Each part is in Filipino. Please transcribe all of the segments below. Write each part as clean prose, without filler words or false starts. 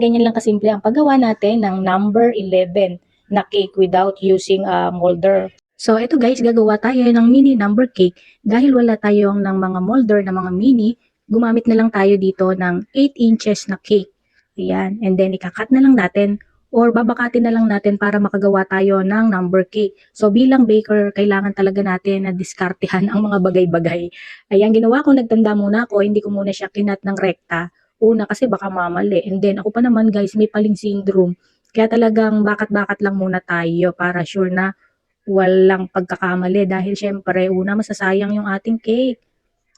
ganyan lang kasimple ang paggawa natin ng number 11 na cake without using a molder. So ito guys, gagawa tayo ng mini number cake. Dahil wala tayong ng mga molder na mga mini, gumamit na lang tayo dito ng 8 inches na cake. Ayan, and then ikakat na lang natin or babakatin na lang natin para makagawa tayo ng number cake. So bilang baker, kailangan talaga natin na diskartehan ang mga bagay-bagay. Ayan, ginawa ko, nagtanda muna ako, hindi ko muna siya kinat ng rekta. Una kasi baka mamali. And then ako pa naman guys, may paling syndrome. Kaya talagang bakat-bakat lang muna tayo para sure na walang pagkakamali. Dahil syempre, una masasayang yung ating cake.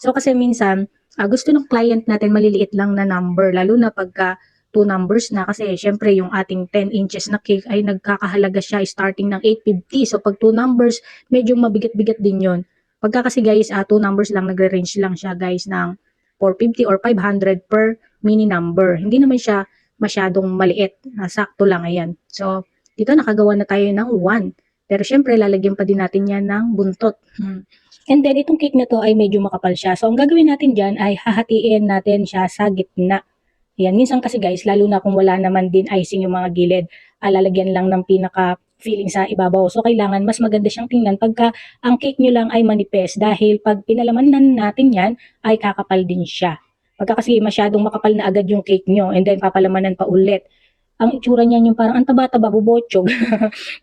So kasi minsan, gusto ng client natin maliliit lang na number. Lalo na pagka 2 numbers na kasi syempre yung ating 10 inches na cake ay nagkakahalaga siya starting ng 850. So pag 2 numbers, medyo mabigat-bigat din yun. Pagka kasi guys, 2 numbers lang, nagre-range lang siya guys ng 450 or 500 per mini number. Hindi naman siya masyadong maliit. Sakto lang, ayan. So, dito nakagawa na tayo ng 1. Pero syempre, lalagyan pa din natin yan ng buntot. And then, itong cake na to ay medyo makapal siya. So, ang gagawin natin dyan ay hahatiin natin siya sa gitna. Ayan, minsan kasi guys, lalo na kung wala naman din icing yung mga gilid, lalagyan lang ng pinaka filling sa ibabaw. So, kailangan mas maganda siyang tingnan pagka ang cake nyo lang ay manipes dahil pag pinalamanan natin yan, ay kakapal din siya. Pagka kasi masyadong makapal na agad yung cake nyo and then papalamanan pa ulit, ang itsura niyan yung parang ang taba-taba, bubotsog.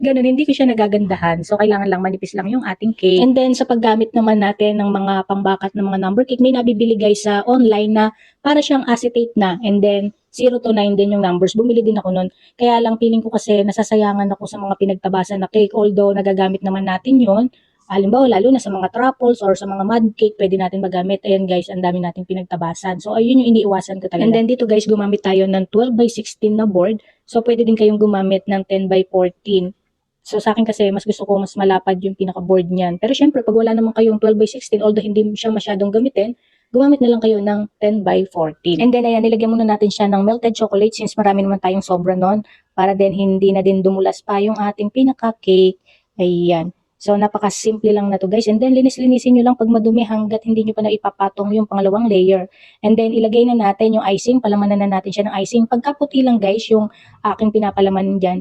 Ganun, hindi ko siya nagagandahan. So, kailangan lang manipis lang yung ating cake. And then, sa paggamit naman natin ng mga pangbakat ng mga number cake, may nabibili guys sa online na para siyang acetate na. And then, 0 to 9 din yung numbers. Bumili din ako nun. Kaya lang, feeling ko kasi nasasayangan ako sa mga pinagtabasan na cake. Although, nagagamit naman natin yon. Halimbawa, lalo na sa mga truffles or sa mga mud cake, pwede natin magamit. Ayan guys, ang dami nating pinagtabasan. So, ayun yung iniiwasan ko talaga. And then dito guys, gumamit tayo ng 12 by 16 na board. So, pwede din kayong gumamit ng 10 by 14. So, sa akin kasi, mas gusto ko mas malapad yung pinaka-board niyan. Pero syempre, pag wala naman kayong 12 by 16, although hindi siya masyadong gamitin, gumamit na lang kayo ng 10 by 14. And then, ayan, nilagyan muna natin siya ng melted chocolate since marami naman tayong sobra nun. Para din hindi na din dumulas pa yung ating pinaka-cake. Ayan. So, napaka-simple lang na to guys. And then, linis-linisin nyo lang pag madumi hanggat hindi nyo pa na ipapatong yung pangalawang layer. And then, ilagay na natin yung icing. Palamanan na natin siya ng icing. Pagka puti lang guys, yung aking pinapalaman dyan,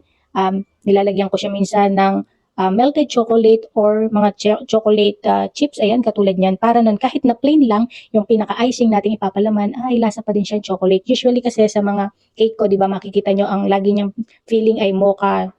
nilalagyan ko siya minsan ng melted chocolate or mga chocolate chips. Ayan, katulad nyan. Para nun, kahit na plain lang, yung pinaka-icing natin ipapalaman, ay lasa pa din siya chocolate. Usually kasi sa mga cake ko, di ba, makikita nyo, ang lagi niyang filling ay mocha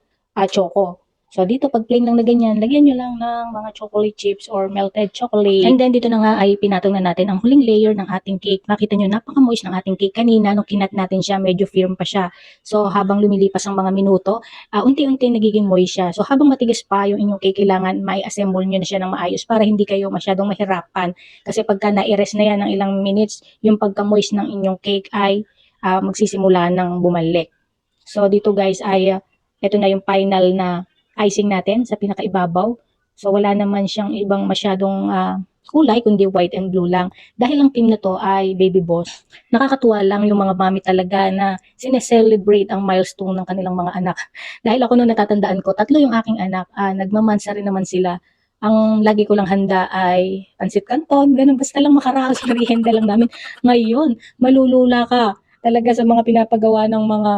choco. So, dito pag plain lang na ganyan, lagyan nyo lang ng mga chocolate chips or melted chocolate. And then, dito na nga ay pinatong na natin ang huling layer ng ating cake. Makita nyo, napaka-moist ng ating cake. Kanina, nung kinat natin siya, medyo firm pa siya. So, habang lumilipas ang mga minuto, unti-unti nagiging moist siya. So, habang matigas pa yung inyong cake, kailangan may assemble nyo na siya ng maayos para hindi kayo masyadong mahirapan. Kasi pagka na-rest na yan ng ilang minutes, yung pagka-moist ng inyong cake ay magsisimula ng bumalik. So, dito guys ay, ito na yung final na icing natin sa pinakaibabaw. So, wala naman siyang ibang masyadong kulay, kundi white and blue lang. Dahil ang team na to ay Baby Boss. Nakakatuwa lang yung mga mami talaga na sineselebrate ang milestone ng kanilang mga anak. Dahil ako nung natatandaan ko, 3 yung aking anak. Nagmamansa rin naman sila. Ang lagi ko lang handa ay pansit canton, ganun, basta lang makaraos, marihenda lang namin. Ngayon, malulula ka talaga sa mga pinapagawa ng mga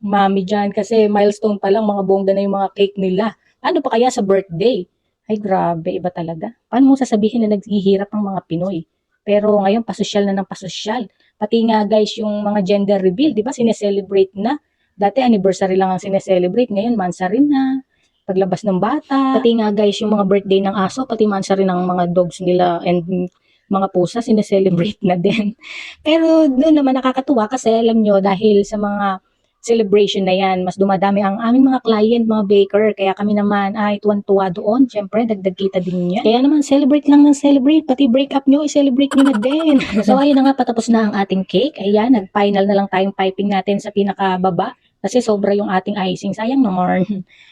mami dyan kasi milestone pa lang, mga bongga na yung mga cake nila. Ano pa kaya sa birthday? Ay grabe, iba talaga. Paano mo sasabihin na naghihirap ang mga Pinoy? Pero ngayon, pasosyal na ng pasosyal. Pati nga guys, yung mga gender reveal, di ba, sineselebrate na. Dati anniversary lang ang sineselebrate, ngayon mansa rin na. Paglabas ng bata. Pati nga guys, yung mga birthday ng aso, pati mansa rin ng mga dogs nila and mga pusa, sineselebrate na din. Pero doon naman nakakatuwa kasi alam nyo, dahil sa mga celebration na yan, mas dumadami ang aming mga client, mga baker, kaya kami naman ay tuwan-tuwa doon. Siyempre, dagdag kita din yan. Kaya naman, celebrate lang ng celebrate, pati break up nyo, i-celebrate nyo na din. So, ayun na nga, patapos na ang ating cake. Ayan, nag-final na lang tayong piping natin sa pinakababa. Kasi sobra yung ating icing, sayang naman.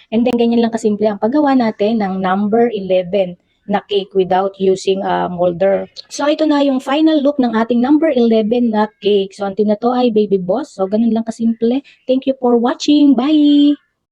And then, ganyan lang kasimple ang paggawa natin ng number 11 na cake without using a molder. So, ito na yung final look ng ating number 11 na cake. So, ang team na to ay Baby Boss. So, ganun lang kasimple. Thank you for watching. Bye!